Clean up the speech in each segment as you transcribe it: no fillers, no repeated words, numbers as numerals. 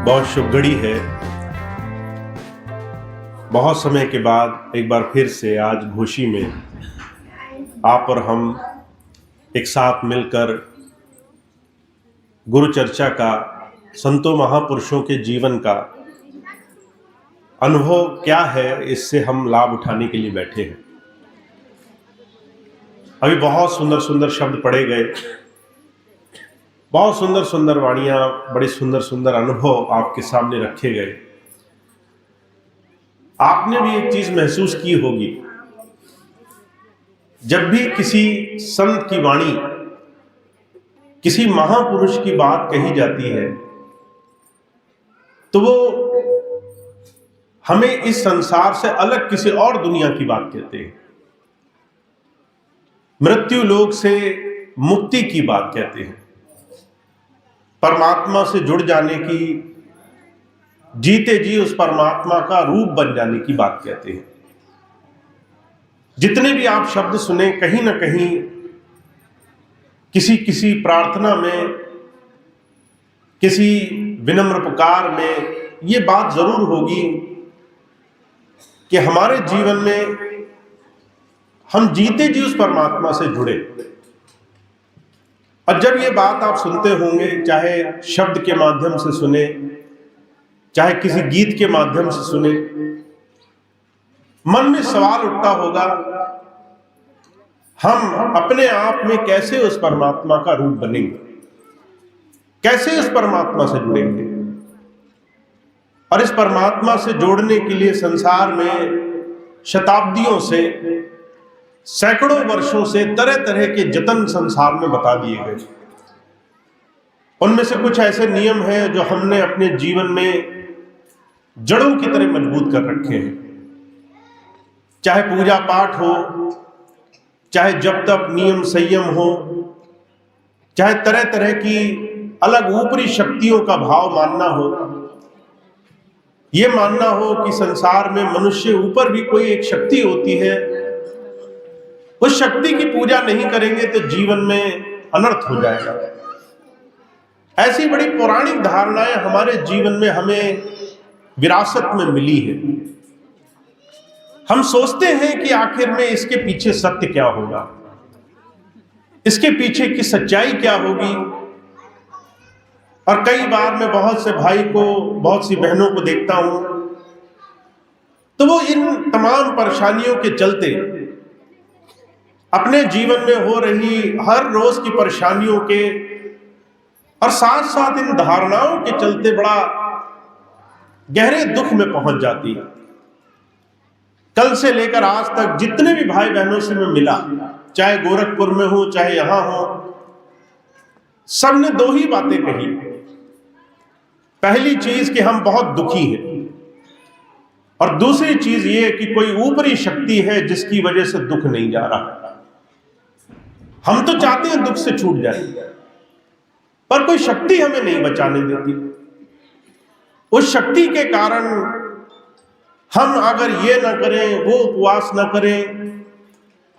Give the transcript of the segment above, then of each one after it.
बहुत शुभ घड़ी है। बहुत समय के बाद एक बार फिर से आज घोषी में आप और हम एक साथ मिलकर गुरु चर्चा का, संतों महापुरुषों के जीवन का अनुभव क्या है, इससे हम लाभ उठाने के लिए बैठे हैं। अभी बहुत सुंदर सुंदर शब्द पढ़े गए, बहुत सुंदर सुंदर वाणियां, बड़े सुंदर सुंदर अनुभव आपके सामने रखे गए। आपने भी एक चीज महसूस की होगी, जब भी किसी संत की वाणी, किसी महापुरुष की बात कही जाती है तो वो हमें इस संसार से अलग किसी और दुनिया की बात कहते हैं, मृत्यु लोक से मुक्ति की बात कहते हैं, परमात्मा से जुड़ जाने की, जीते जी उस परमात्मा का रूप बन जाने की बात कहते हैं। जितने भी आप शब्द सुने, कहीं ना कहीं किसी किसी प्रार्थना में, किसी विनम्र पुकार में ये बात जरूर होगी कि हमारे जीवन में हम जीते जी उस परमात्मा से जुड़े। और जब ये बात आप सुनते होंगे, चाहे शब्द के माध्यम से सुने, चाहे किसी गीत के माध्यम से सुने, मन में सवाल उठता होगा, हम अपने आप में कैसे उस परमात्मा का रूप बनेंगे, कैसे उस परमात्मा से जुड़ेंगे। और इस परमात्मा से जोड़ने के लिए संसार में शताब्दियों से, सैकड़ों वर्षों से तरह तरह के जतन संसार में बता दिए गए। उनमें से कुछ ऐसे नियम हैं जो हमने अपने जीवन में जड़ों की तरह मजबूत कर रखे हैं। चाहे पूजा पाठ हो, चाहे जब तक नियम संयम हो, चाहे तरह तरह की अलग ऊपरी शक्तियों का भाव मानना हो, यह मानना हो कि संसार में मनुष्य ऊपर भी कोई एक शक्ति होती है, उस शक्ति की पूजा नहीं करेंगे तो जीवन में अनर्थ हो जाएगा। ऐसी बड़ी पौराणिक धारणाएं हमारे जीवन में हमें विरासत में मिली है। हम सोचते हैं कि आखिर में इसके पीछे सत्य क्या होगा, इसके पीछे की सच्चाई क्या होगी। और कई बार मैं बहुत से भाई को, बहुत सी बहनों को देखता हूं तो वो इन तमाम परेशानियों के चलते, अपने जीवन में हो रही हर रोज की परेशानियों के और साथ साथ इन धारणाओं के चलते बड़ा गहरे दुख में पहुंच जाती है। कल से लेकर आज तक जितने भी भाई बहनों से मैं मिला, चाहे गोरखपुर में हो चाहे यहां हो, सबने दो ही बातें कही। पहली चीज कि हम बहुत दुखी हैं, और दूसरी चीज ये कि कोई ऊपरी शक्ति है जिसकी वजह से दुख नहीं जा रहा। हम तो चाहते हैं दुख से छूट जाए, पर कोई शक्ति हमें नहीं बचाने देती। उस शक्ति के कारण हम अगर ये ना करें, वो उपवास ना करें,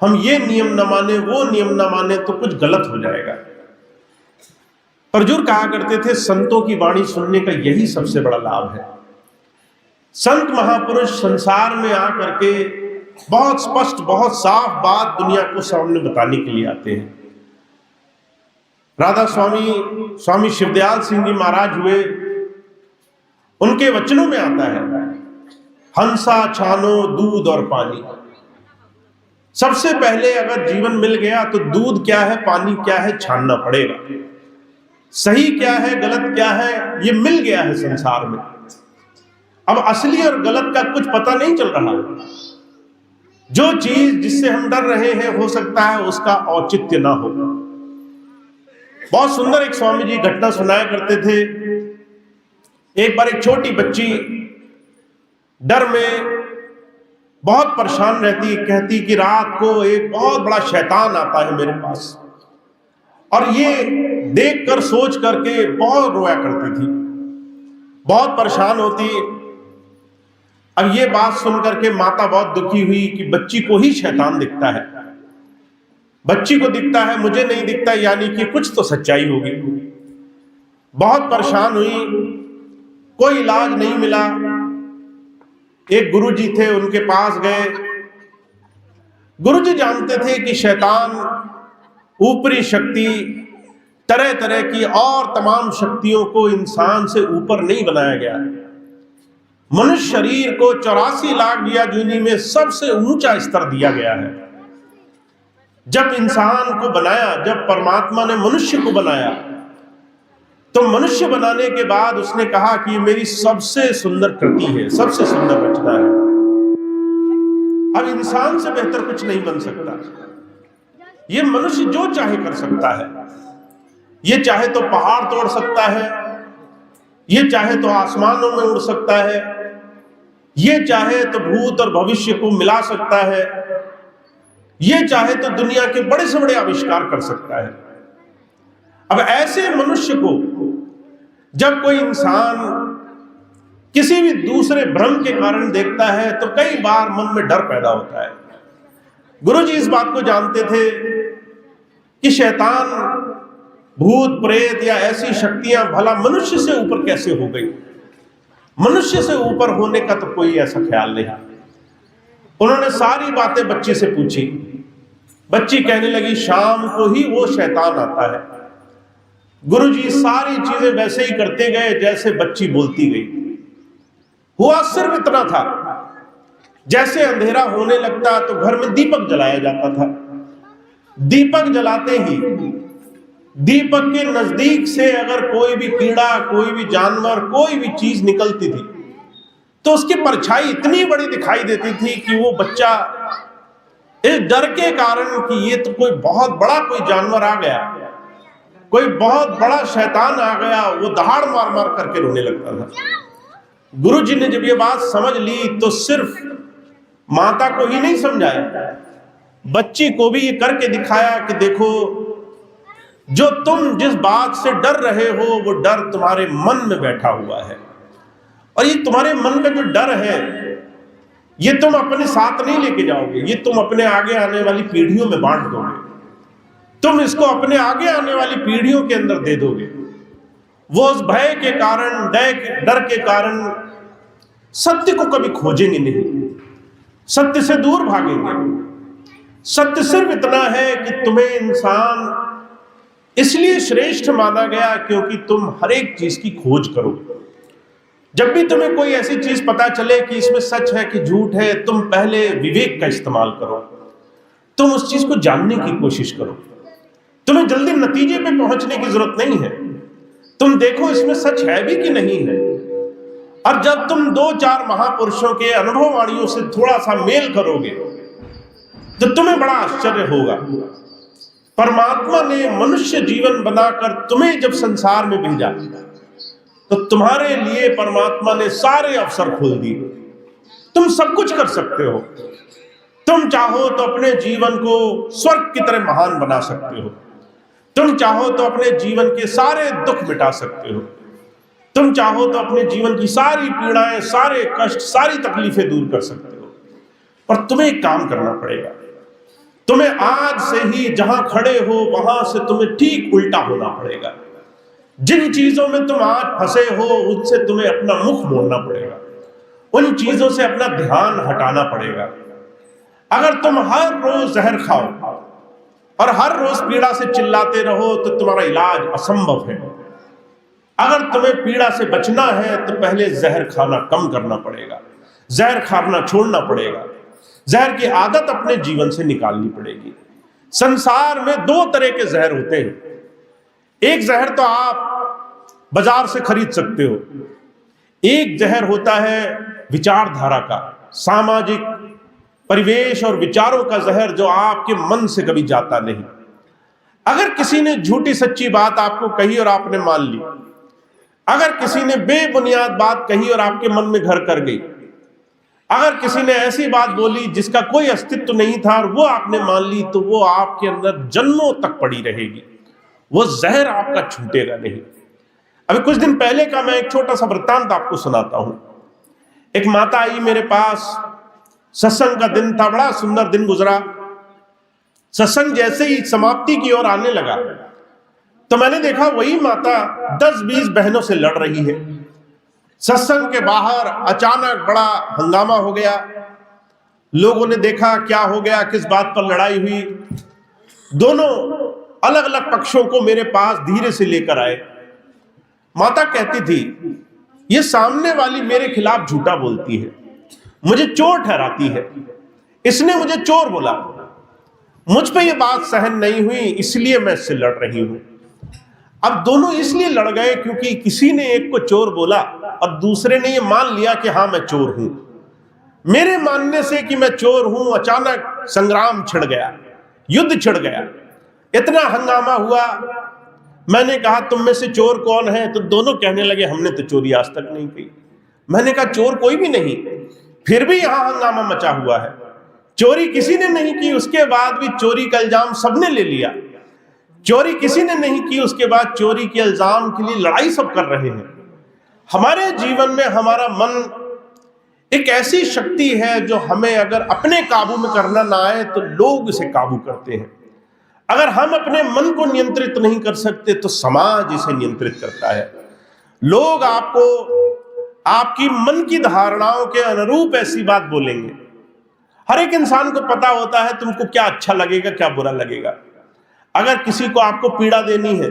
हम ये नियम ना माने, वो नियम ना माने, तो कुछ गलत हो जाएगा। अर्जुन कहा करते थे, संतों की वाणी सुनने का यही सबसे बड़ा लाभ है। संत महापुरुष संसार में आकर के बहुत स्पष्ट, बहुत साफ बात दुनिया को सामने बताने के लिए आते हैं। राधा स्वामी शिवदयाल सिंह जी महाराज हुए, उनके वचनों में आता है, हंसा छानो दूध और पानी। सबसे पहले अगर जीवन मिल गया तो दूध क्या है, पानी क्या है, छानना पड़ेगा। सही क्या है, गलत क्या है, ये मिल गया है संसार में। अब असली और गलत का कुछ पता नहीं चल रहा। जो चीज जिससे हम डर रहे हैं, हो सकता है उसका औचित्य ना हो। बहुत सुंदर एक स्वामी जी घटना सुनाया करते थे। एक बार एक छोटी बच्ची डर में बहुत परेशान रहती, कहती कि रात को एक बहुत बड़ा शैतान आता है मेरे पास, और ये देखकर सोच करके बहुत रोया करती थी, बहुत परेशान होती। अब ये बात सुनकर के माता बहुत दुखी हुई कि बच्ची को ही शैतान दिखता है, बच्ची को दिखता है, मुझे नहीं दिखता, यानी कि कुछ तो सच्चाई होगी। बहुत परेशान हुई। कोई इलाज नहीं मिला। एक गुरुजी थे, उनके पास गए। गुरुजी जानते थे कि शैतान, ऊपरी शक्ति, तरह तरह की और तमाम शक्तियों को इंसान से ऊपर नहीं बनाया गया। मनुष्य शरीर को 84 लाख या जूनी में सबसे ऊंचा स्तर दिया गया है। जब इंसान को बनाया, जब परमात्मा ने मनुष्य को बनाया, तो मनुष्य बनाने के बाद उसने कहा कि ये मेरी सबसे सुंदर कृति है, सबसे सुंदर रचना है। अब इंसान से बेहतर कुछ नहीं बन सकता। ये मनुष्य जो चाहे कर सकता है। ये चाहे तो पहाड़ तोड़ सकता है, ये चाहे तो आसमानों में उड़ सकता है, ये चाहे तो भूत और भविष्य को मिला सकता है, ये चाहे तो दुनिया के बड़े से बड़े आविष्कार कर सकता है। अब ऐसे मनुष्य को जब कोई इंसान किसी भी दूसरे भ्रम के कारण देखता है तो कई बार मन में डर पैदा होता है। गुरुजी इस बात को जानते थे कि शैतान, भूत प्रेत या ऐसी शक्तियां भला मनुष्य से ऊपर कैसे हो गई। मनुष्य से ऊपर होने का तो कोई ऐसा ख्याल नहीं। उन्होंने सारी बातें बच्ची से पूछी। बच्ची कहने लगी शाम को ही वो शैतान आता है। गुरुजी सारी चीजें वैसे ही करते गए जैसे बच्ची बोलती गई। हुआ सिर्फ इतना था, जैसे अंधेरा होने लगता तो घर में दीपक जलाया जाता था। दीपक जलाते ही दीपक के नजदीक से अगर कोई भी कीड़ा, कोई भी जानवर, कोई भी चीज निकलती थी तो उसकी परछाई इतनी बड़ी दिखाई देती थी कि वो बच्चा इस डर के कारण कि ये तो कोई बहुत बड़ा कोई जानवर आ गया, कोई बहुत बड़ा शैतान आ गया, वो दहाड़ मार मार करके रोने लगता था। गुरुजी ने जब ये बात समझ ली तो सिर्फ माता को ही नहीं समझाया, बच्ची को भी ये करके दिखाया कि देखो, जो तुम जिस बात से डर रहे हो वो डर तुम्हारे मन में बैठा हुआ है, और ये तुम्हारे मन का जो डर है ये तुम अपने साथ नहीं लेके जाओगे, ये तुम अपने आगे आने वाली पीढ़ियों में बांट दोगे, तुम इसको अपने आगे आने वाली पीढ़ियों के अंदर दे दोगे। वो उस भय के कारण, डर के कारण सत्य को कभी खोजेंगे नहीं, सत्य से दूर भागेंगे। सत्य सिर्फ इतना है कि तुम्हें इंसान इसलिए श्रेष्ठ माना गया क्योंकि तुम हर एक चीज की खोज करो। जब भी तुम्हें कोई ऐसी चीज पता चले कि इसमें सच है कि झूठ है, तुम पहले विवेक का इस्तेमाल करो, तुम उस चीज को जानने की कोशिश करो। तुम्हें जल्दी नतीजे पे पहुंचने की जरूरत नहीं है, तुम देखो इसमें सच है भी कि नहीं है। और जब तुम 2-4 महापुरुषों के अनुभववाणियों से थोड़ा सा मेल करोगे तो तुम्हें बड़ा आश्चर्य होगा। परमात्मा ने मनुष्य जीवन बनाकर तुम्हें जब संसार में भेजा तो तुम्हारे लिए परमात्मा ने सारे अवसर खोल दिए। तुम सब कुछ कर सकते हो। तुम चाहो तो अपने जीवन को स्वर्ग की तरह महान बना सकते हो, तुम चाहो तो अपने जीवन के सारे दुख मिटा सकते हो, तुम चाहो तो अपने जीवन की सारी पीड़ाएं, सारे कष्ट, सारी तकलीफें दूर कर सकते हो। पर तुम्हें एक काम करना पड़ेगा। तुम्हें आज से ही जहां खड़े हो वहां से तुम्हें ठीक उल्टा होना पड़ेगा। जिन चीजों में तुम आज फंसे हो उससे तुम्हें अपना मुख मोड़ना पड़ेगा, उन चीजों से अपना ध्यान हटाना पड़ेगा। अगर तुम हर रोज जहर खाओ और हर रोज पीड़ा से चिल्लाते रहो तो तुम्हारा इलाज असंभव है। अगर तुम्हें पीड़ा से बचना है तो पहले जहर खाना कम करना पड़ेगा, जहर खाना छोड़ना पड़ेगा, जहर की आदत अपने जीवन से निकालनी पड़ेगी। संसार में 2 तरह के जहर होते हैं। एक जहर तो आप बाजार से खरीद सकते हो, एक जहर होता है विचारधारा का, सामाजिक परिवेश और विचारों का जहर जो आपके मन से कभी जाता नहीं। अगर किसी ने झूठी सच्ची बात आपको कही और आपने मान ली, अगर किसी ने बेबुनियाद बात कही और आपके मन में घर कर गई, अगर किसी ने ऐसी बात बोली जिसका कोई अस्तित्व नहीं था और वो आपने मान ली, तो वो आपके अंदर जन्मों तक पड़ी रहेगी, वो जहर आपका छूटेगा नहीं। अभी कुछ दिन पहले का मैं एक छोटा सा वृत्तांत आपको सुनाता हूं। एक माता आई मेरे पास, सत्संग का दिन था, बड़ा सुंदर दिन गुजरा। सत्संग जैसे ही समाप्ति की ओर आने लगा तो मैंने देखा वही माता 10-20 बहनों से लड़ रही है। सत्संग के बाहर अचानक बड़ा हंगामा हो गया। लोगों ने देखा क्या हो गया, किस बात पर लड़ाई हुई। दोनों अलग अलग पक्षों को मेरे पास धीरे से लेकर आए। माता कहती थी, ये सामने वाली मेरे खिलाफ झूठा बोलती है, मुझे चोर ठहराती है, इसने मुझे चोर बोला, मुझ पे ये बात सहन नहीं हुई, इसलिए मैं इससे लड़ रही हूं। अब दोनों इसलिए लड़ गए क्योंकि किसी ने एक को चोर बोला और दूसरे ने ये मान लिया कि हां मैं चोर हूं। मेरे मानने से कि मैं चोर हूं अचानक संग्राम छिड़ गया, युद्ध छिड़ गया, इतना हंगामा हुआ। मैंने कहा तुम में से चोर कौन है? तो दोनों कहने लगे हमने तो चोरी आज तक नहीं की। मैंने कहा चोर कोई भी नहीं, फिर भी यहां हंगामा मचा हुआ है। चोरी किसी ने नहीं की, उसके बाद भी चोरी का इल्जाम सबने ले लिया। चोरी किसी ने नहीं की, उसके बाद चोरी के इल्जाम के लिए लड़ाई सब कर रहे हैं। हमारे जीवन में हमारा मन एक ऐसी शक्ति है जो हमें अगर अपने काबू में करना ना आए तो लोग इसे काबू करते हैं। अगर हम अपने मन को नियंत्रित नहीं कर सकते तो समाज इसे नियंत्रित करता है। लोग आपको आपकी मन की धारणाओं के अनुरूप ऐसी बात बोलेंगे। हर एक इंसान को पता होता है तुमको क्या अच्छा लगेगा, क्या बुरा लगेगा। अगर किसी को आपको पीड़ा देनी है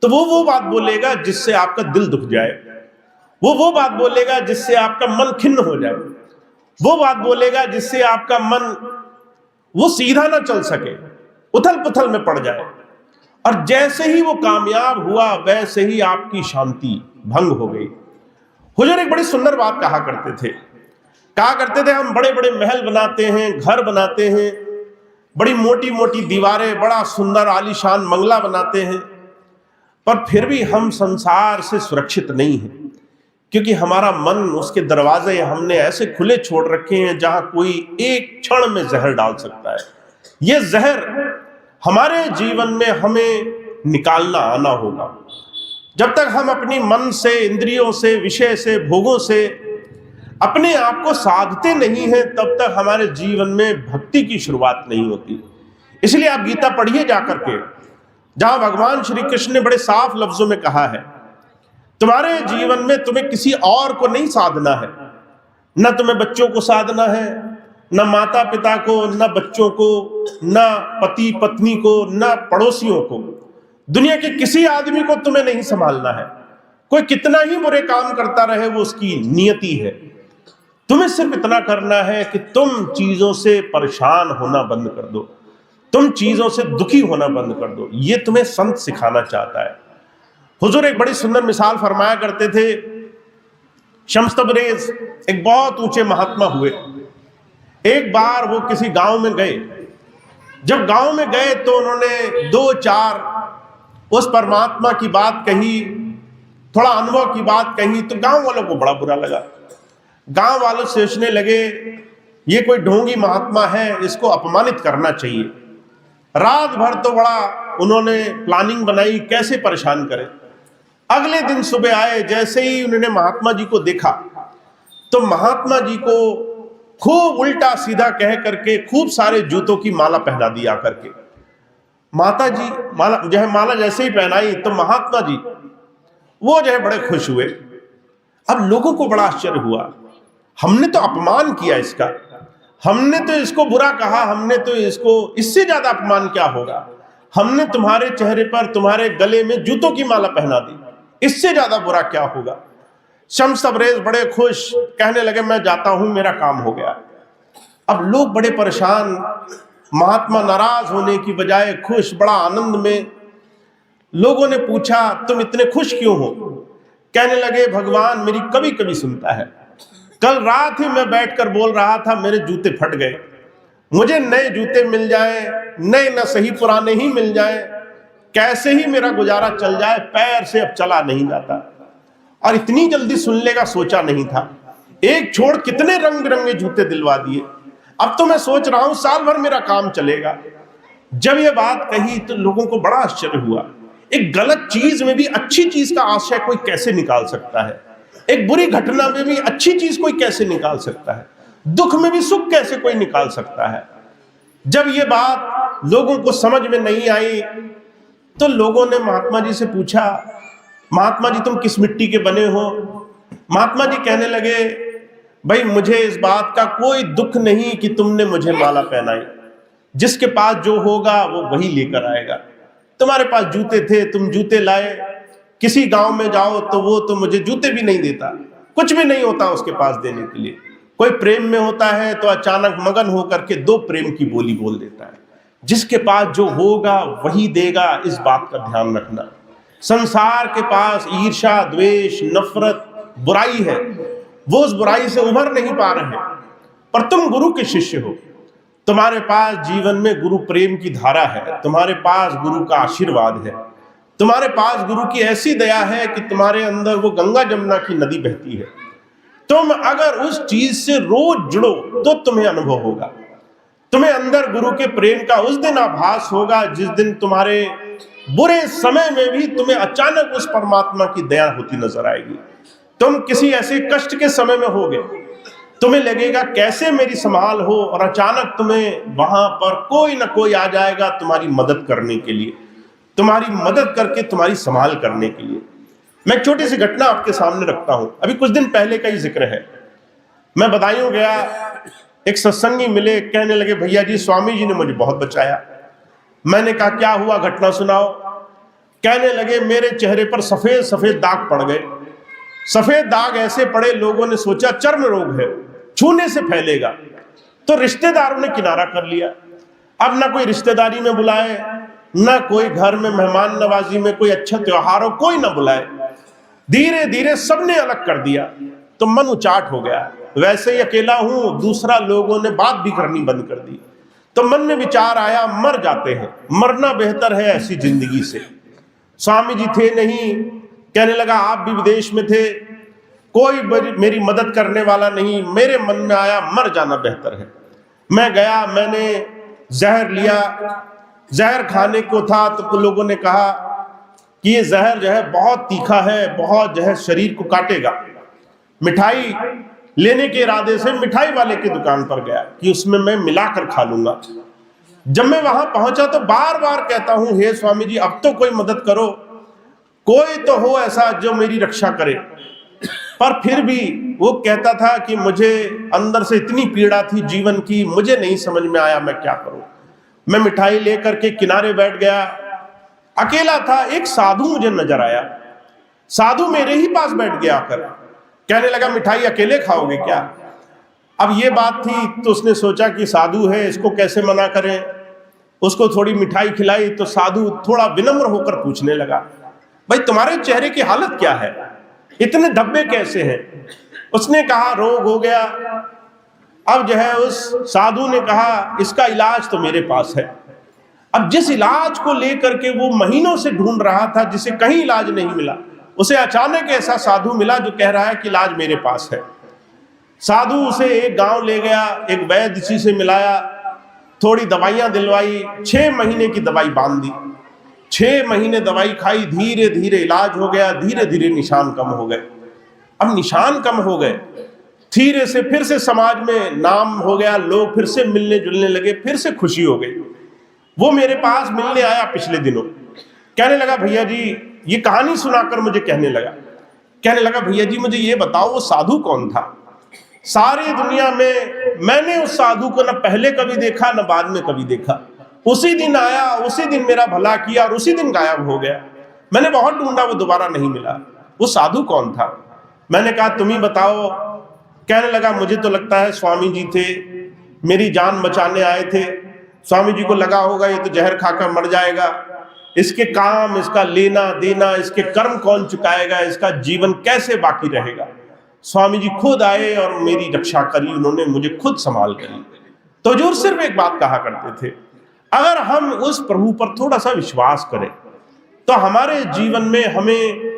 तो वो बात बोलेगा जिससे आपका दिल दुख जाए, वो बात बोलेगा जिससे आपका मन खिन्न हो जाए, वो बात बोलेगा जिससे आपका मन वो सीधा ना चल सके, उथल पुथल में पड़ जाए। और जैसे ही वो कामयाब हुआ वैसे ही आपकी शांति भंग हो गई। हुजूर एक बड़ी सुंदर बात कहा करते थे हम बड़े बड़े महल बनाते हैं, घर बनाते हैं, बड़ी मोटी मोटी दीवारें, बड़ा सुंदर आलीशान बंगला बनाते हैं, पर फिर भी हम संसार से सुरक्षित नहीं हैं, क्योंकि हमारा मन, उसके दरवाजे हमने ऐसे खुले छोड़ रखे हैं जहां कोई एक क्षण में जहर डाल सकता है। यह जहर हमारे जीवन में हमें निकालना आना होगा। जब तक हम अपनी मन से, इंद्रियों से, विषय से, भोगों से अपने आप को साधते नहीं हैं, तब तक हमारे जीवन में भक्ति की शुरुआत नहीं होती। इसलिए आप गीता पढ़िए जाकर के, जहां भगवान श्री कृष्ण ने बड़े साफ लफ्जों में कहा है, तुम्हारे जीवन में तुम्हें किसी और को नहीं साधना है। न तुम्हें बच्चों को साधना है, न माता पिता को, न बच्चों को, न पति पत्नी को, न पड़ोसियों को। दुनिया के किसी आदमी को तुम्हें नहीं संभालना है। कोई कितना ही बुरे काम करता रहे, वो उसकी नियति है। तुम्हें सिर्फ इतना करना है कि तुम चीजों से परेशान होना बंद कर दो, तुम चीजों से दुखी होना बंद कर दो। ये तुम्हें संत सिखाना चाहता है। हुजूर एक बड़ी सुंदर मिसाल फरमाया करते थे। शम्स तबरेज एक बहुत ऊंचे महात्मा हुए। एक बार वो किसी गांव में गए। जब गांव में गए तो उन्होंने दो चार उस परमात्मा की बात कही, थोड़ा अनुभव की बात कही, तो गांव वालों को बड़ा बुरा लगा। गांव वालों सोचने लगे ये कोई ढोंगी महात्मा है, इसको अपमानित करना चाहिए। रात भर तो बड़ा उन्होंने प्लानिंग बनाई कैसे परेशान करें। अगले दिन सुबह आए, जैसे ही उन्होंने महात्मा जी को देखा तो महात्मा जी को खूब उल्टा सीधा कह करके खूब सारे जूतों की माला पहना दी आकर के। माता जी माला जैसे ही पहनाई तो महात्मा जी वो बड़े खुश हुए। अब लोगों को बड़ा आश्चर्य हुआ, हमने तो अपमान किया इसका, हमने तो इसको बुरा कहा, हमने तो इसको, इससे ज्यादा अपमान क्या होगा। हमने तुम्हारे चेहरे पर, तुम्हारे गले में जूतों की माला पहना दी, इससे ज्यादा बुरा क्या होगा। शम्स तबरेज बड़े खुश, कहने लगे मैं जाता हूं, मेरा काम हो गया। अब लोग बड़े परेशान, महात्मा नाराज होने की बजाय खुश, बड़ा आनंद में। लोगों ने पूछा तुम इतने खुश क्यों हो? कहने लगे भगवान मेरी कभी कभी सुनता है। कल रात ही मैं बैठकर बोल रहा था मेरे जूते फट गए, मुझे नए जूते मिल जाएं, नए न सही पुराने ही मिल जाएं, कैसे ही मेरा गुजारा चल जाए, पैर से अब चला नहीं जाता। और इतनी जल्दी सुन लेगा सोचा नहीं था। एक छोड़ कितने रंग बिरंगे जूते दिलवा दिए, अब तो मैं सोच रहा हूं साल भर मेरा काम चलेगा। जब ये बात कही तो लोगों को बड़ा आश्चर्य हुआ। एक गलत चीज में भी अच्छी चीज का आशय कोई कैसे निकाल सकता है, एक बुरी घटना में भी अच्छी चीज कोई कैसे निकाल सकता है, दुख में भी सुख कैसे कोई निकाल सकता है। जब ये बात लोगों को समझ में नहीं आई तो लोगों ने महात्मा जी से पूछा, महात्मा जी तुम किस मिट्टी के बने हो? महात्मा जी कहने लगे, भाई मुझे इस बात का कोई दुख नहीं कि तुमने मुझे माला पहनाई, जिसके पास जो होगा वो वही लेकर आएगा। तुम्हारे पास जूते थे, तुम जूते लाए, किसी गांव में जाओ तो वो तो मुझे जूते भी नहीं देता, कुछ भी नहीं होता उसके पास देने के लिए। कोई प्रेम में होता है तो अचानक मगन होकर के दो प्रेम की बोली बोल देता है। जिसके पास जो होगा वही देगा, इस बात का ध्यान रखना। संसार के पास ईर्ष्या, द्वेष, नफरत, बुराई है, वो उस बुराई से उभर नहीं पा रहे, पर तुम गुरु के शिष्य हो, तुम्हारे पास जीवन में गुरु प्रेम की धारा है, तुम्हारे पास गुरु का आशीर्वाद है, तुम्हारे पास गुरु की ऐसी दया है कि तुम्हारे अंदर वो गंगा जमुना की नदी बहती है। तुम अगर उस चीज से रोज जुड़ो तो तुम्हें अनुभव होगा, तुम्हें अंदर गुरु के प्रेम का उस दिन आभास होगा जिस दिन तुम्हारे बुरे समय में भी तुम्हें अचानक उस परमात्मा की दया होती नजर आएगी। तुम किसी ऐसे कष्ट के समय में होगे, तुम्हें लगेगा कैसे मेरी संभाल हो, और अचानक तुम्हें वहां पर कोई ना कोई आ जाएगा तुम्हारी मदद करने के लिए, तुम्हारी मदद करके तुम्हारी संभाल करने के लिए। मैं एक छोटी सी घटना आपके सामने रखता हूं, अभी कुछ दिन पहले का ही जिक्र है। मैं बदायूं गया, एक सत्संगी मिले, कहने लगे भैया जी स्वामी जी ने मुझे बहुत बचाया। मैंने कहा क्या हुआ, घटना सुनाओ। कहने लगे मेरे चेहरे पर सफेद सफेद दाग पड़ गए। सफेद दाग ऐसे पड़े, लोगों ने सोचा चर्म रोग है, छूने से फैलेगा, तो रिश्तेदारों ने किनारा कर लिया। अब ना कोई रिश्तेदारी में बुलाए, ना कोई घर में मेहमान नवाजी में कोई अच्छा त्योहार हो, कोई ना बुलाए। धीरे धीरे सबने अलग कर दिया, तो मन उचाट हो गया। वैसे ही अकेला हूं, दूसरा लोगों ने बात भी करनी बंद कर दी। तो मन में विचार आया मर जाते हैं, मरना बेहतर है ऐसी जिंदगी से। स्वामी जी थे नहीं, कहने लगा आप भी विदेश में थे, कोई मेरी मदद करने वाला नहीं। मेरे मन में आया मर जाना बेहतर है। मैं गया, मैंने जहर लिया। जहर खाने को था तो लोगों ने कहा कि ये जहर जो है बहुत तीखा है, बहुत जो है शरीर को काटेगा। मिठाई लेने के इरादे से मिठाई वाले की दुकान पर गया कि उसमें मैं मिलाकर खा लूंगा। जब मैं वहां पहुंचा तो बार बार कहता हूं हे स्वामी जी अब तो कोई मदद करो, कोई तो हो ऐसा जो मेरी रक्षा करे। पर फिर भी वो कहता था कि मुझे अंदर से इतनी पीड़ा थी जीवन की, मुझे नहीं समझ में आया मैं क्या करूं। मैं मिठाई लेकर के किनारे बैठ गया, अकेला था। एक साधु मुझे नजर आया, साधु मेरे ही पास बैठ गया आकर, कहने लगा मिठाई अकेले खाओगे क्या। अब ये बात थी तो उसने सोचा कि साधु है, इसको कैसे मना करें। उसको थोड़ी मिठाई खिलाई तो साधु थोड़ा विनम्र होकर पूछने लगा भाई तुम्हारे चेहरे की हालत क्या है, इतने धब्बे कैसे हैं। उसने कहा रोग हो गया। अब जो है उस साधु ने कहा इसका इलाज तो मेरे पास है। अब जिस इलाज को लेकर के वो महीनों से ढूंढ रहा था, जिसे कहीं इलाज नहीं मिला, उसे अचानक ऐसा साधु मिला जो कह रहा है कि इलाज मेरे पास है। साधु उसे एक गांव ले गया, एक वैद्य जी से मिलाया, थोड़ी दवाइयां दिलवाई, 6 महीने की दवाई बांध दी। 6 महीने दवाई खाई, धीरे धीरे इलाज हो गया, धीरे धीरे निशान कम हो गए। अब निशान कम हो गए, धीरे से फिर से समाज में नाम हो गया, लोग फिर से मिलने जुलने लगे, फिर से खुशी हो गई। वो मेरे पास मिलने आया पिछले दिनों, कहने लगा भैया जी, ये कहानी सुनाकर मुझे कहने लगा भैया जी मुझे ये बताओ वो साधु कौन था। सारी दुनिया में मैंने उस साधु को न पहले कभी देखा न बाद में कभी देखा। उसी दिन आया, उसी दिन मेरा भला किया और उसी दिन गायब हो गया। मैंने बहुत ढूंढा, वो दोबारा नहीं मिला। वो साधु कौन था? मैंने कहा तुम ही बताओ। कहने लगा मुझे तो लगता है स्वामी जी थे, मेरी जान बचाने आए थे। स्वामी जी को लगा होगा ये तो जहर खाकर मर जाएगा, इसके काम, इसका लेना देना, इसके कर्म कौन चुकाएगा, इसका जीवन कैसे बाकी रहेगा। स्वामी जी खुद आए और मेरी रक्षा करी, उन्होंने मुझे खुद संभाल करी। तो हुजूर सिर्फ एक बात कहा करते थे, अगर हम उस प्रभु पर थोड़ा सा विश्वास करें तो हमारे जीवन में हमें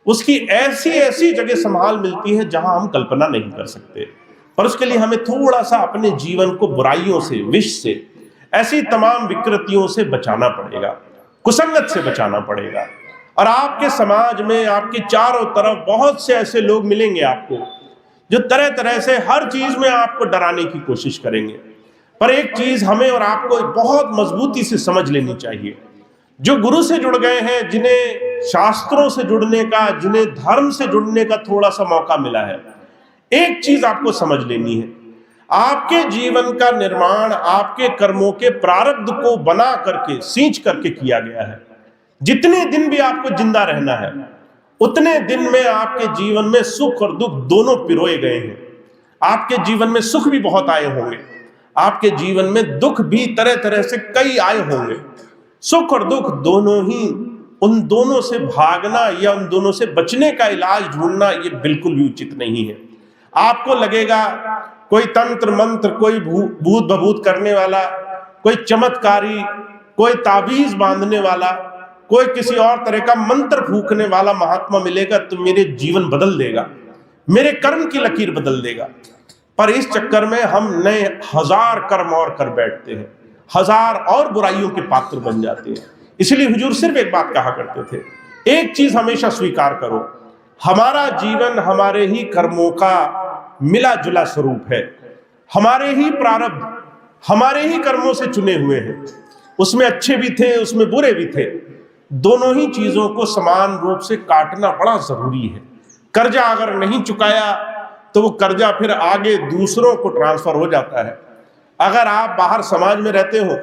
उसकी ऐसी ऐसी जगह संभाल मिलती है जहां हम कल्पना नहीं कर सकते। पर उसके लिए हमें थोड़ा सा अपने जीवन को बुराइयों से, विष से, ऐसी तमाम विकृतियों से बचाना पड़ेगा, कुसंगत से बचाना पड़ेगा। और आपके समाज में, आपके चारों तरफ बहुत से ऐसे लोग मिलेंगे आपको जो तरह तरह से हर चीज में आपको डराने की कोशिश करेंगे। पर एक चीज हमें और आपको बहुत मजबूती से समझ लेनी चाहिए, जो गुरु से जुड़ गए हैं, जिन्हें शास्त्रों से जुड़ने का, जिन्हें धर्म से जुड़ने का थोड़ा सा मौका मिला है, एक चीज आपको समझ लेनी है, आपके जीवन का निर्माण आपके कर्मों के प्रारब्ध को बना करके, सींच करके किया गया है। जितने दिन भी आपको जिंदा रहना है, उतने दिन में आपके जीवन में सुख और दुख दोनों पिरोए गए हैं। आपके जीवन में सुख भी बहुत आए होंगे, आपके जीवन में दुख भी तरह तरह से कई आए होंगे। सुख और दुख दोनों ही, उन दोनों से भागना या उन दोनों से बचने का इलाज ढूंढना ये बिल्कुल भी उचित नहीं है। आपको लगेगा कोई तंत्र मंत्र, कोई भूत भभूत करने वाला, कोई चमत्कारी, कोई ताबीज बांधने वाला, कोई किसी और तरह का मंत्र फूकने वाला महात्मा मिलेगा तो मेरे जीवन बदल देगा, मेरे कर्म की लकीर बदल देगा। पर इस चक्कर में हम नए हजार कर्म और कर बैठते हैं, हजार और बुराइयों के पात्र बन जाते हैं। इसलिए हुजूर सिर्फ एक बात कहा करते थे, एक चीज हमेशा स्वीकार करो, हमारा जीवन हमारे ही कर्मों का मिला जुला स्वरूप है। हमारे ही प्रारब्ध हमारे ही कर्मों से चुने हुए हैं, उसमें अच्छे भी थे, उसमें बुरे भी थे। दोनों ही चीजों को समान रूप से काटना बड़ा जरूरी है। कर्जा अगर नहीं चुकाया तो वो कर्जा फिर आगे दूसरों को ट्रांसफर हो जाता है। अगर आप बाहर समाज में रहते हो,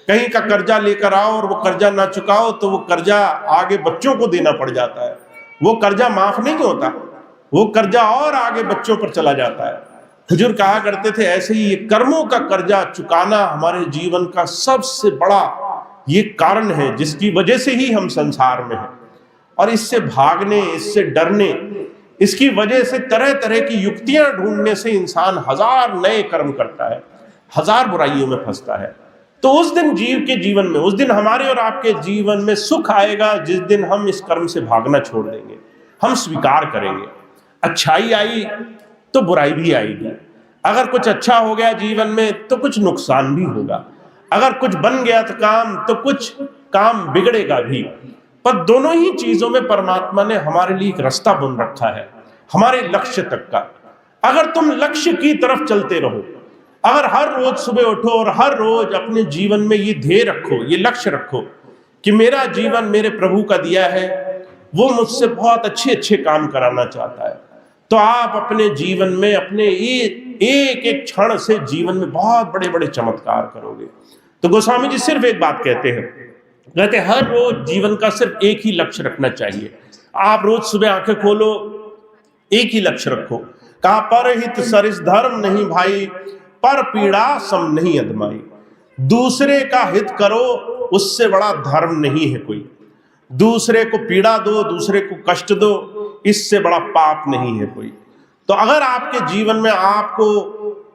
कहीं का कर्जा लेकर आओ और वो कर्जा ना चुकाओ तो वो कर्जा आगे बच्चों को देना पड़ जाता है। वो कर्जा माफ नहीं होता, वो कर्जा और आगे बच्चों पर चला जाता है। हुजूर कहा करते थे, ऐसे ही ये कर्मों का कर्जा चुकाना हमारे जीवन का सबसे बड़ा ये कारण है, जिसकी वजह से ही हम संसार में हैं। और इससे भागने, इससे डरने, इसकी वजह से तरह तरह की युक्तियां ढूंढने से इंसान हजार नए कर्म करता है, हजार बुराइयों में फंसता है। तो उस दिन जीव के जीवन में, उस दिन हमारे और आपके जीवन में सुख आएगा जिस दिन हम इस कर्म से भागना छोड़ देंगे, हम स्वीकार करेंगे। अच्छाई आई तो बुराई भी आएगी। अगर कुछ अच्छा हो गया जीवन में तो कुछ नुकसान भी होगा। अगर कुछ बन गया तो काम, तो कुछ काम बिगड़ेगा भी। पर दोनों ही चीजों में परमात्मा ने हमारे लिए एक रास्ता बुन रखा है, हमारे लक्ष्य तक का। अगर तुम लक्ष्य की तरफ चलते रहो, अगर हर रोज सुबह उठो और हर रोज अपने जीवन में ये ध्येय रखो, ये लक्ष्य रखो कि मेरा जीवन मेरे प्रभु का दिया है, वो मुझसे बहुत अच्छे अच्छे काम कराना चाहता है, तो आप अपने जीवन में अपने एक एक क्षण से जीवन में बहुत बड़े बड़े चमत्कार करोगे। तो गोस्वामी जी सिर्फ एक बात कहते हैं हर रोज जीवन का सिर्फ एक ही लक्ष्य रखना चाहिए। आप रोज सुबह आंखें खोलो, एक ही लक्ष्य रखो। कहा परहित सरिस धर्म नहीं भाई, पर पीड़ा सम नहीं अदमाई। दूसरे का हित करो, उससे बड़ा धर्म नहीं है कोई। दूसरे को पीड़ा दो, दूसरे को कष्ट दो, इससे बड़ा पाप नहीं है कोई। तो अगर आपके जीवन में आपको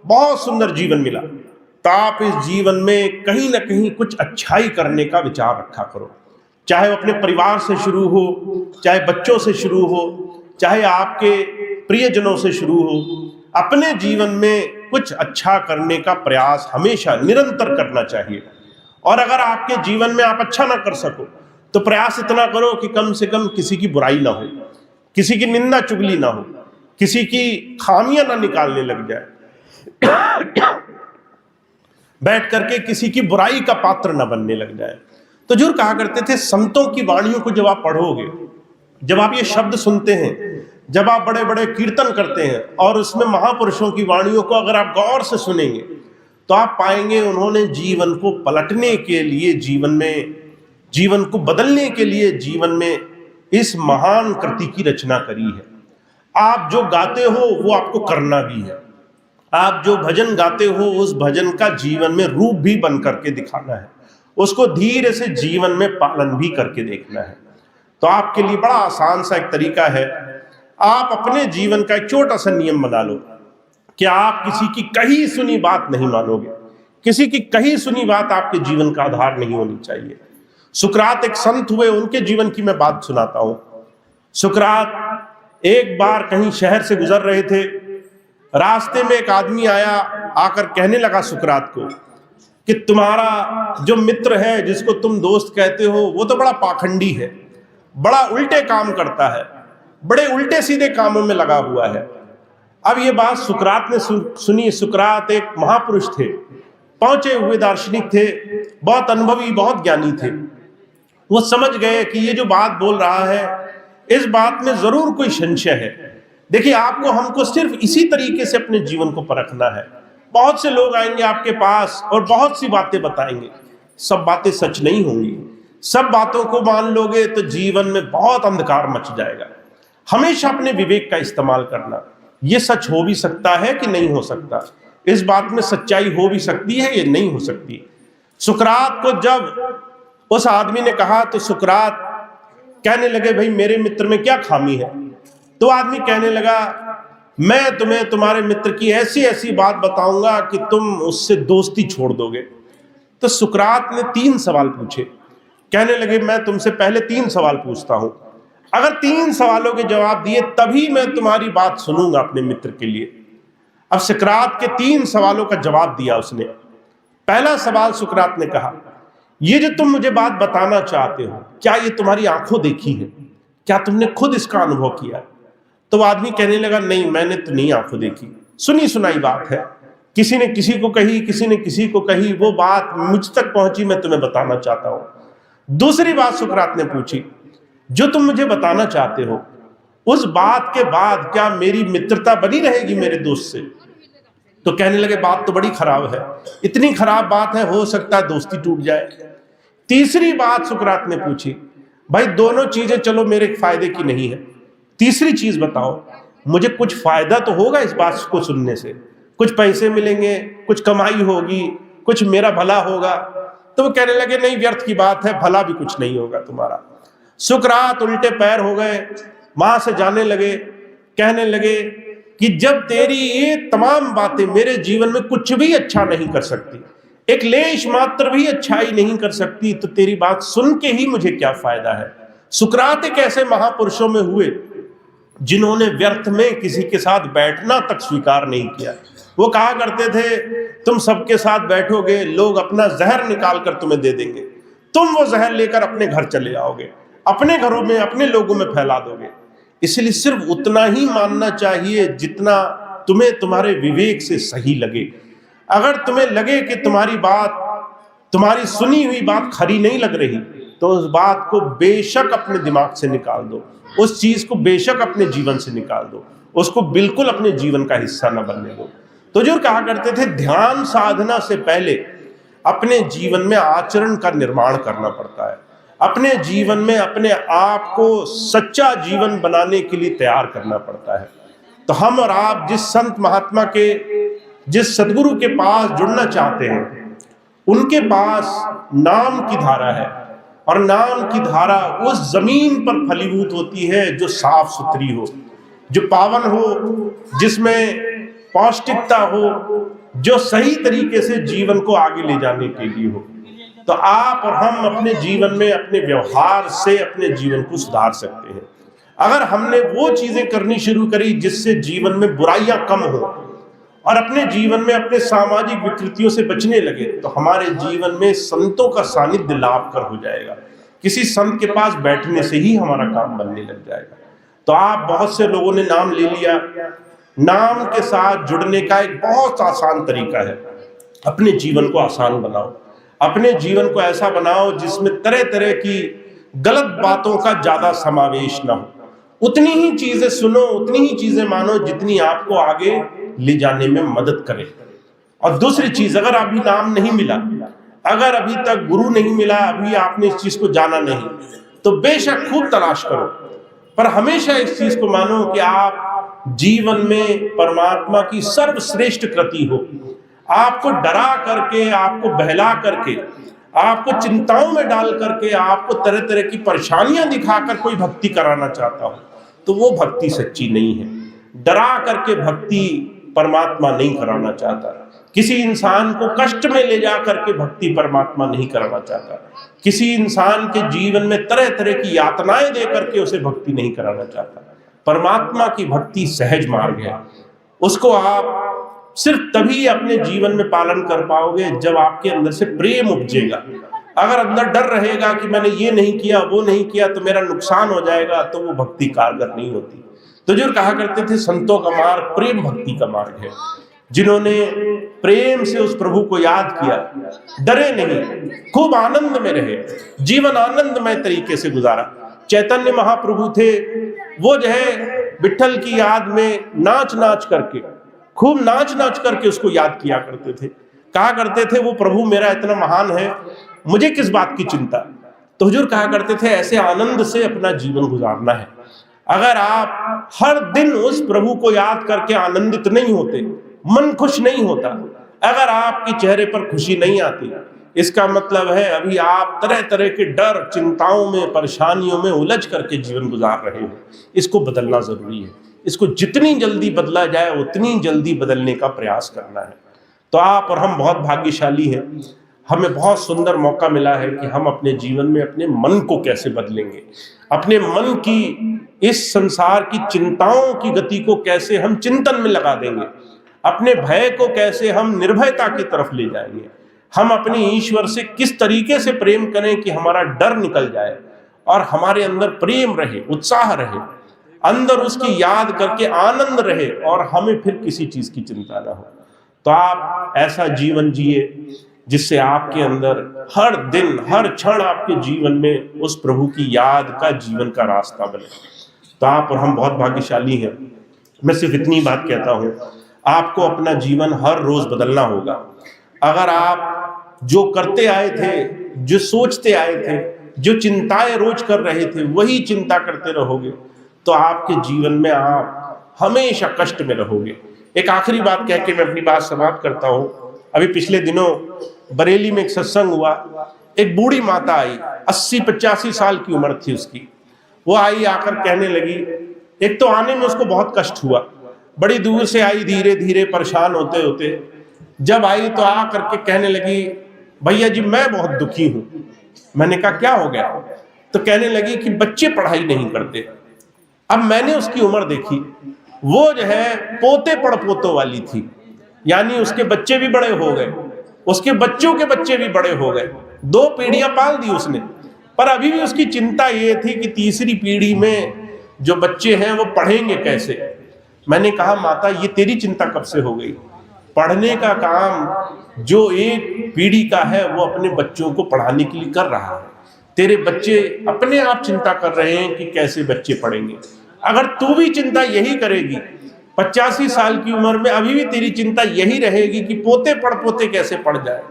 बहुत सुंदर जीवन मिला तो आप इस जीवन में कहीं ना कहीं कुछ अच्छाई करने का विचार रखा करो। चाहे वो अपने परिवार से शुरू हो, चाहे बच्चों से शुरू हो, चाहे आपके प्रियजनों से शुरू हो। अपने जीवन में कुछ अच्छा करने का प्रयास हमेशा निरंतर करना चाहिए। और अगर आपके जीवन में आप अच्छा ना कर सको तो प्रयास इतना करो कि कम से कम किसी की बुराई ना हो, किसी की निंदा चुगली ना हो, किसी की खामियां ना निकालने लग जाए, बैठ करके किसी की बुराई का पात्र ना बनने लग जाए। तो जो कहा करते थे, संतों की वाणियों को जब आप पढ़ोगे, जब आप ये शब्द सुनते हैं, जब आप बड़े बड़े कीर्तन करते हैं और उसमें महापुरुषों की वाणियों को अगर आप गौर से सुनेंगे तो आप पाएंगे उन्होंने जीवन को पलटने के लिए, जीवन को बदलने के लिए जीवन में इस महान कृति की रचना करी है। आप जो गाते हो वो आपको करना भी है। आप जो भजन गाते हो उस भजन का जीवन में रूप भी बन करके दिखाना है, उसको धीरे से जीवन में पालन भी करके देखना है। तो आपके लिए बड़ा आसान सा एक तरीका है, आप अपने जीवन का एक छोटा सा नियम बना लो कि आप किसी की कही सुनी बात नहीं मानोगे। किसी की कही सुनी बात आपके जीवन का आधार नहीं होनी चाहिए। सुकरात एक संत हुए, उनके जीवन की मैं बात सुनाता हूं। सुकरात एक बार कहीं शहर से गुजर रहे थे, रास्ते में एक आदमी आया, आकर कहने लगा सुकरात को कि तुम्हारा जो मित्र है, जिसको तुम दोस्त कहते हो, वो तो बड़ा पाखंडी है, बड़ा उल्टे काम करता है, बड़े उल्टे सीधे कामों में लगा हुआ है। अब ये बात सुकरात ने सुनी। सुकरात एक महापुरुष थे, पहुंचे हुए दार्शनिक थे, बहुत अनुभवी, बहुत ज्ञानी थे। वो समझ गए कि ये जो बात बोल रहा है इस बात में जरूर कोई संशय है। देखिए, आपको हमको सिर्फ इसी तरीके से अपने जीवन को परखना है। बहुत से लोग आएंगे आपके पास और बहुत सी बातें बताएंगे, सब बातें सच नहीं होंगी। सब बातों को मान लोगे तो जीवन में बहुत अंधकार मच जाएगा। हमेशा अपने विवेक का इस्तेमाल करना, ये सच हो भी सकता है कि नहीं हो सकता, इस बात में सच्चाई हो भी सकती है या नहीं हो सकती। सुकरात को जब उस आदमी ने कहा तो सुकरात कहने लगे, भाई मेरे मित्र में क्या खामी है? तो आदमी कहने लगा, मैं तुम्हें तुम्हारे मित्र की ऐसी ऐसी बात बताऊंगा कि तुम उससे दोस्ती छोड़ दोगे। तो सुकरात ने 3 सवाल पूछे। कहने लगे, मैं तुमसे पहले 3 सवाल पूछता हूं, अगर 3 सवालों के जवाब दिए तभी मैं तुम्हारी बात सुनूंगा अपने मित्र के लिए। अब सुकरात के 3 सवालों का जवाब दिया उसने। पहला सवाल सुकरात ने कहा, ये जो तुम मुझे बात बताना चाहते हो, क्या ये तुम्हारी आंखों देखी है? क्या तुमने खुद इसका अनुभव किया? तो आदमी कहने लगा, नहीं, मैंने तो नहीं आंखों देखी, सुनी सुनाई बात है, किसी ने किसी को कही, किसी ने किसी को कही, वो बात मुझ तक पहुंची, मैं तुम्हें बताना चाहता हूं। दूसरी बात सुकरात ने पूछी, जो तुम मुझे बताना चाहते हो उस बात के बाद क्या मेरी मित्रता बनी रहेगी मेरे दोस्त से? तो कहने लगे, बात तो बड़ी खराब है, इतनी खराब बात है, हो सकता है दोस्ती टूट जाए। तीसरी बात सुकरात ने पूछी, भाई दोनों चीजें चलो मेरे फायदे की नहीं है, तीसरी चीज बताओ, मुझे कुछ फायदा तो होगा इस बात को सुनने से, कुछ पैसे मिलेंगे, कुछ कमाई होगी, कुछ मेरा भला होगा? तो वो कहने लगे, नहीं, व्यर्थ की बात है, भला भी कुछ नहीं होगा तुम्हारा। सुकरात उल्टे पैर हो गए, वहां से जाने लगे। कहने लगे कि जब तेरी ये तमाम बातें मेरे जीवन में कुछ भी अच्छा नहीं कर सकती, एक लेश मात्र भी अच्छाई नहीं कर सकती, तो तेरी बात सुन के ही मुझे क्या फायदा है? सुकरात एक ऐसे महापुरुषों में हुए जिन्होंने व्यर्थ में किसी के साथ बैठना तक स्वीकार नहीं किया। वो कहा करते थे, तुम सबके साथ बैठोगे, लोग अपना जहर निकाल कर तुम्हें दे देंगे, तुम वो जहर लेकर अपने घर चले आओगे, अपने घरों में, अपने लोगों में फैला दोगे। इसलिए सिर्फ उतना ही मानना चाहिए जितना तुम्हें तुम्हारे विवेक से सही लगे। अगर तुम्हें लगे कि तुम्हारी बात, तुम्हारी सुनी हुई बात खरी नहीं लग रही, तो उस बात को बेशक अपने दिमाग से निकाल दो, उस चीज को बेशक अपने जीवन से निकाल दो, उसको बिल्कुल अपने जीवन का हिस्सा न बनने दो। तो जो कहा करते थे, ध्यान साधना से पहले अपने जीवन में आचरण का निर्माण करना पड़ता है। अपने जीवन में अपने आप को सच्चा जीवन बनाने के लिए तैयार करना पड़ता है। तो हम और आप जिस संत महात्मा के, जिस सदगुरु के पास जुड़ना चाहते हैं, उनके पास नाम की धारा है, और नाम की धारा उस जमीन पर फलीभूत होती है जो साफ सुथरी हो, जो पावन हो, जिसमें पौष्टिकता हो, जो सही तरीके से जीवन को आगे ले जाने के लिए हो। तो आप और हम अपने जीवन में अपने व्यवहार से अपने जीवन को सुधार सकते हैं। अगर हमने वो चीजें करनी शुरू करी जिससे जीवन में बुराइयां कम हो, और अपने जीवन में अपने सामाजिक विकृतियों से बचने लगे, तो हमारे जीवन में संतों का सानिध्य लाभ कर हो जाएगा। किसी संत के पास बैठने से ही हमारा काम बनने लग जाएगा। तो आप, बहुत से लोगों ने नाम ले लिया, नाम के साथ जुड़ने का एक बहुत आसान तरीका है, अपने जीवन को आसान बनाओ। अपने जीवन को ऐसा बनाओ जिसमें तरह तरह की गलत बातों का ज्यादा समावेश ना हो। उतनी ही चीजें सुनो, उतनी ही चीजें मानो जितनी आपको आगे ले जाने में मदद करे। और दूसरी चीज, अगर अभी नाम नहीं मिला, अगर अभी तक गुरु नहीं मिला, अभी आपने इस चीज को जाना नहीं, तो बेशक खूब तलाश करो, पर हमेशा इस चीज को मानो कि आप जीवन में परमात्मा की सर्वश्रेष्ठ कृति हो। आपको डरा करके, आपको बहला करके, आपको चिंताओं में डाल करके, आपको तरह तरह की परेशानियां दिखाकर कोई भक्ति कराना चाहता हो, तो वो भक्ति सच्ची नहीं है। डरा करके भक्ति परमात्मा नहीं कराना चाहता। किसी इंसान को कष्ट में ले जा करके भक्ति परमात्मा नहीं कराना चाहता। किसी इंसान के जीवन में तरह तरह की यातनाएं दे करके उसे भक्ति नहीं कराना चाहता। परमात्मा की भक्ति सहज मार्ग है, उसको आप सिर्फ तभी अपने जीवन में पालन कर पाओगे जब आपके अंदर से प्रेम उपजेगा। अगर अंदर डर रहेगा कि मैंने ये नहीं किया, वो नहीं किया, तो मेरा नुकसान हो जाएगा, तो वो भक्ति कारगर नहीं होती। तो जो कहा करते थे, संतों का मार्ग प्रेम भक्ति का मार्ग है। जिन्होंने प्रेम से उस प्रभु को याद किया, डरे नहीं, खूब आनंद में रहे, जीवन आनंदमय तरीके से गुजारा। चैतन्य महाप्रभु थे, वो जो है विट्ठल की याद में नाच नाच करके, खूब नाच नाच करके उसको याद किया करते थे। कहा करते थे, वो प्रभु मेरा इतना महान है, मुझे किस बात की चिंता। तो हुजूर कहा करते थे, ऐसे आनंद से अपना जीवन गुजारना है। अगर आप हर दिन उस प्रभु को याद करके आनंदित नहीं होते, मन खुश नहीं होता, अगर आपके चेहरे पर खुशी नहीं आती, इसका मतलब है अभी आप तरह तरह के डर, चिंताओं में, परेशानियों में उलझ करके जीवन गुजार रहे हो। इसको बदलना जरूरी है। इसको जितनी जल्दी बदला जाए उतनी जल्दी बदलने का प्रयास करना है। तो आप और हम बहुत भाग्यशाली हैं। हमें बहुत सुंदर मौका मिला है कि हम अपने जीवन में अपने मन को कैसे बदलेंगे, अपने मन की इस संसार की चिंताओं की गति को कैसे हम चिंतन में लगा देंगे, अपने भय को कैसे हम निर्भयता की तरफ ले जाएंगे, हम अपने ईश्वर से किस तरीके से प्रेम करें कि हमारा डर निकल जाए और हमारे अंदर प्रेम रहे, उत्साह रहे, अंदर उसकी याद करके आनंद रहे और हमें फिर किसी चीज की चिंता ना हो। तो आप ऐसा जीवन जिए जिससे आपके अंदर हर दिन, हर क्षण आपके जीवन में उस प्रभु की याद का जीवन का रास्ता बने। तो आप और हम बहुत भाग्यशाली हैं। मैं सिर्फ इतनी बात कहता हूँ, आपको अपना जीवन हर रोज बदलना होगा। अगर आप जो करते आए थे, जो सोचते आए थे, जो चिंताएं रोज कर रहे थे, वही चिंता करते रहोगे तो आपके जीवन में आप हमेशा कष्ट में रहोगे। एक आखिरी बात कह के मैं अपनी बात समाप्त करता हूँ। अभी पिछले दिनों बरेली में एक सत्संग हुआ। एक बूढ़ी माता आई, 80-85 साल की उम्र थी उसकी। वो आई, आकर कहने लगी, एक तो आने में उसको बहुत कष्ट हुआ, बड़ी दूर से आई, धीरे धीरे परेशान होते होते जब आई तो आ करके कहने लगी, भैया जी मैं बहुत दुखी हूं। मैंने कहा क्या हो गया? तो कहने लगी कि बच्चे पढ़ाई नहीं करते। अब मैंने उसकी उम्र देखी, वो जो है पोते पड़पोतों वाली थी, यानी उसके बच्चे भी बड़े हो गए, उसके बच्चों के बच्चे भी बड़े हो गए, 2 पीढ़ियां पाल दी उसने। पर अभी भी उसकी चिंता ये थी कि तीसरी पीढ़ी में जो बच्चे हैं वो पढ़ेंगे कैसे। मैंने कहा माता ये तेरी चिंता कब से हो गई? पढ़ने का काम जो एक पीढ़ी का है वो अपने बच्चों को पढ़ाने के लिए कर रहा है। तेरे बच्चे अपने आप चिंता कर रहे हैं कि कैसे बच्चे पढ़ेंगे। अगर तू भी चिंता यही करेगी, 85 साल की उम्र में अभी भी तेरी चिंता यही रहेगी कि पोते पड़पोते कैसे पढ़ जाए,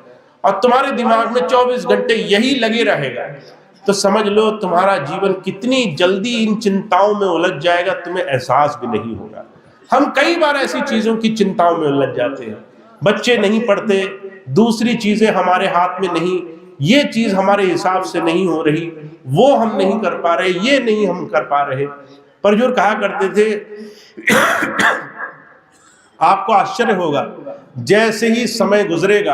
और तुम्हारे दिमाग में 24 घंटे यही लगे रहेगा, तो समझ लो तुम्हारा जीवन कितनी जल्दी इन चिंताओं में उलझ जाएगा, तुम्हें एहसास भी नहीं होगा। हम कई बार ऐसी चीजों की चिंताओं में उलझ जाते हैं। बच्चे नहीं पढ़ते, दूसरी चीजें हमारे हाथ में नहीं, ये चीज हमारे हिसाब से नहीं हो रही, वो हम नहीं कर पा रहे, ये नहीं हम कर पा रहे। पर जो कहा करते थे आपको आश्चर्य होगा, जैसे ही समय गुजरेगा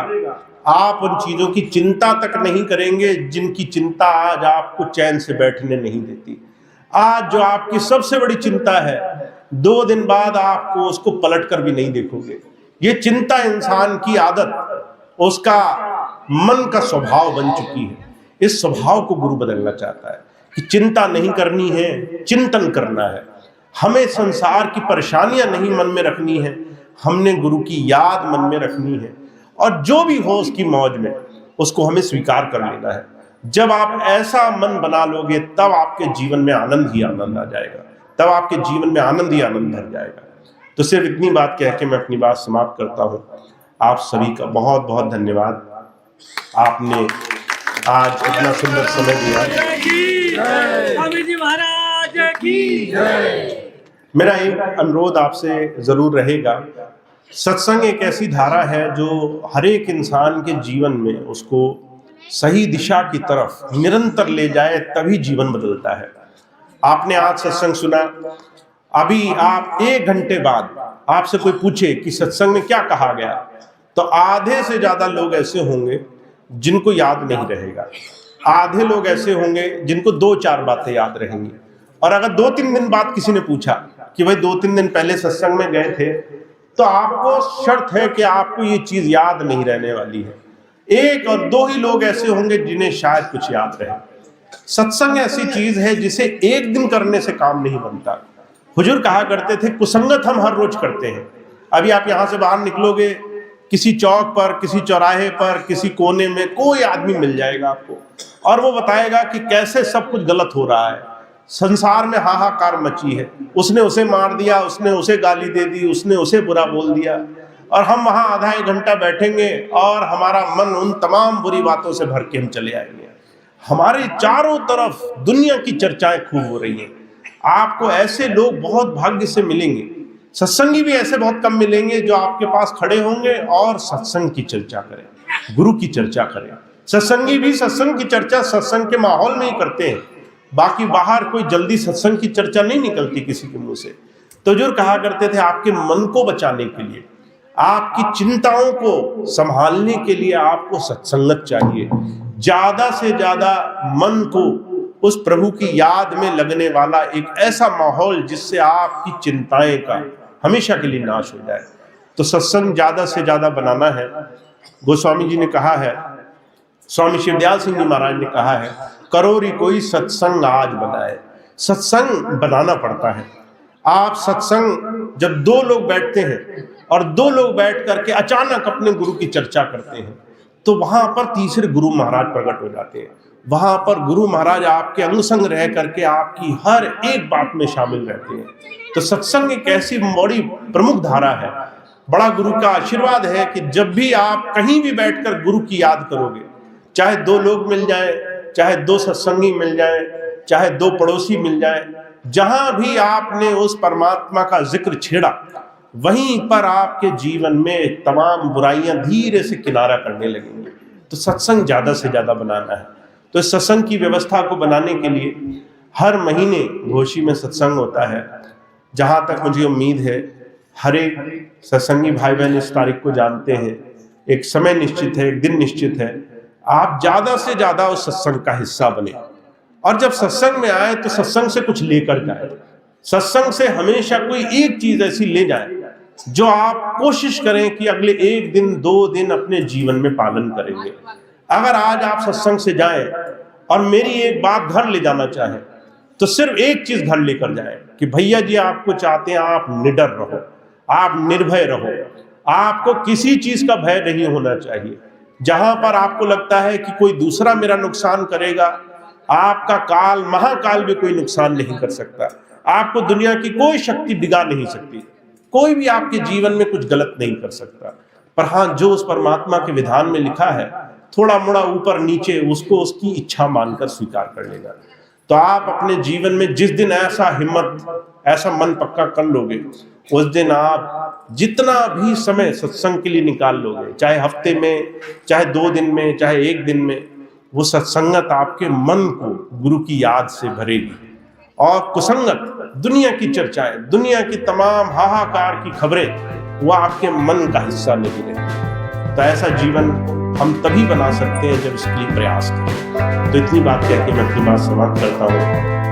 आप उन चीजों की चिंता तक नहीं करेंगे जिनकी चिंता आज आपको चैन से बैठने नहीं देती। आज जो आपकी सबसे बड़ी चिंता है, 2 दिन बाद आपको उसको पलट कर भी नहीं देखोगे। ये चिंता इंसान की आदत, उसका मन का स्वभाव बन चुकी है। इस स्वभाव को गुरु बदलना चाहता है कि चिंता नहीं करनी है, चिंतन करना है। हमें संसार की परेशानियां नहीं मन में रखनी है, हमने गुरु की याद मन में रखनी है, और जो भी हो उसकी मौज में उसको हमें स्वीकार कर लेना है। जब आप ऐसा मन बना लोगे तब आपके जीवन में आनंद ही आनंद आ जाएगा, तब आपके जीवन में आनंद ही आनंद भर जाएगा। तो सिर्फ इतनी बात कह के मैं अपनी बात समाप्त करता हूँ। आप सभी का बहुत बहुत धन्यवाद, आपने आज इतना सुंदर समय दिया। स्वामी जी महाराज की जय। मेरा एक अनुरोध आपसे जरूर रहेगा, सत्संग एक ऐसी धारा है जो हर एक इंसान के जीवन में उसको सही दिशा की तरफ निरंतर ले जाए, तभी जीवन बदलता है। आपने आज सत्संग सुना, अभी आप 1 घंटे बाद आपसे कोई पूछे कि सत्संग में क्या कहा गया, तो आधे से ज्यादा लोग ऐसे होंगे जिनको याद नहीं रहेगा, आधे लोग ऐसे होंगे जिनको 2-4 बातें याद रहेंगी। और अगर 2-3 दिन बाद किसी ने पूछा कि भाई 2-3 दिन पहले सत्संग में गए थे, तो आपको शर्त है कि आपको ये चीज याद नहीं रहने वाली है। 1 और 2 ही लोग ऐसे होंगे जिन्हें शायद कुछ याद रहे। सत्संग ऐसी चीज है जिसे एक दिन करने से काम नहीं बनता। हुजूर कहा करते थे, कुसंगत हम हर रोज करते हैं, अभी आप यहाँ से बाहर निकलोगे, किसी चौक पर, किसी चौराहे पर, किसी कोने में कोई आदमी मिल जाएगा आपको, और वो बताएगा कि कैसे सब कुछ गलत हो रहा है, संसार में हाहाकार मची है, उसने उसे मार दिया, उसने उसे गाली दे दी, उसने उसे बुरा बोल दिया। और हम वहाँ आधा एक घंटा बैठेंगे और हमारा मन उन तमाम बुरी बातों से भर के हम चले आएंगे। हमारे चारों तरफ दुनिया की चर्चाएं खूब हो रही हैं। आपको ऐसे लोग बहुत भाग्य से मिलेंगे, सत्संगी भी ऐसे बहुत कम मिलेंगे जो आपके पास खड़े होंगे और सत्संग की चर्चा करें, गुरु की चर्चा करें। सत्संगी भी सत्संग की चर्चा सत्संग के माहौल में ही करते हैं, बाकी बाहर कोई जल्दी सत्संग की चर्चा नहीं निकलती किसी के मुंह से। तो जो कहा करते थे, आपके मन को बचाने के लिए, आपकी चिंताओं को संभालने के लिए आपको सत्संगत चाहिए। ज्यादा से ज्यादा मन को उस प्रभु की याद में लगने वाला एक ऐसा माहौल जिससे आपकी चिंताएं का हमेशा के लिए नाश हो जाए। तो सत्संग ज्यादा से ज्यादा बनाना है। गोस्वामी जी ने कहा है, स्वामी शिवदयाल सिंह जी महाराज ने कहा है, करोरी कोई सत्संग आज बनाए। सत्संग बनाना पड़ता है। आप सत्संग जब दो लोग बैठते हैं और दो लोग बैठ करके अचानक अपने गुरु की चर्चा करते हैं, तो वहां पर तीसरे गुरु महाराज प्रकट हो जाते हैं। वहां पर गुरु महाराज आपके अंग संग रह करके आपकी हर एक बात में शामिल रहते हैं। तो सत्संग एक ऐसी बड़ी प्रमुख धारा है। बड़ा गुरु का आशीर्वाद है कि जब भी आप कहीं भी बैठकर गुरु की याद करोगे, चाहे दो लोग मिल जाए, चाहे दो सत्संगी मिल जाए, चाहे दो पड़ोसी मिल जाए, जहां भी आपने उस परमात्मा का जिक्र छेड़ा, वहीं पर आपके जीवन में तमाम बुराइयां धीरे से किनारा करने लगेंगी। तो सत्संग ज्यादा से ज्यादा बनाना है। तो इस सत्संग की व्यवस्था को बनाने के लिए हर महीने घोषी में सत्संग होता है। जहां तक मुझे उम्मीद है, हर एक सत्संगी भाई बहन इस तारीख को जानते हैं। एक समय निश्चित है, एक दिन निश्चित है। आप ज्यादा से ज्यादा उस सत्संग का हिस्सा बने, और जब सत्संग में आए तो सत्संग से कुछ लेकर जाए। सत्संग से हमेशा कोई एक चीज ऐसी ले जाए जो आप कोशिश करें कि अगले एक दिन, दो दिन अपने जीवन में पालन करेंगे। अगर आज आप सत्संग से जाएं और मेरी एक बात घर ले जाना चाहें, तो सिर्फ एक चीज घर लेकर जाएं कि भैया जी आपको चाहते हैं आप निडर रहो, आप निर्भय रहो, आपको किसी चीज का भय नहीं होना चाहिए। जहां पर आपको लगता है कि कोई दूसरा मेरा नुकसान करेगा, आपका काल, महाकाल भी कोई नुकसान नहीं कर सकता। आपको दुनिया की कोई शक्ति डिगा नहीं सकती, कोई भी आपके जीवन में कुछ गलत नहीं कर सकता। पर हाँ, जो उस परमात्मा के विधान में लिखा है, थोड़ा मोड़ा ऊपर नीचे, उसको उसकी इच्छा मानकर स्वीकार कर लेगा। तो आप अपने जीवन में जिस दिन ऐसा हिम्मत, ऐसा मन पक्का कर लोगे, उस दिन आप जितना भी समय सत्संग के लिए निकाल लोगे, चाहे हफ्ते में, चाहे 2 दिन में, चाहे 1 दिन में, वो सत्संगत आपके मन को गुरु की याद से भरेगी। और कुसंगत, दुनिया की चर्चाएं, दुनिया की तमाम हाहाकार की खबरें, वो आपके मन का हिस्सा नहीं रहती। तो ऐसा जीवन हम तभी बना सकते हैं जब इसके लिए प्रयास करें। तो इतनी बात कह के मैं अपनी बात समाप्त करता हूँ।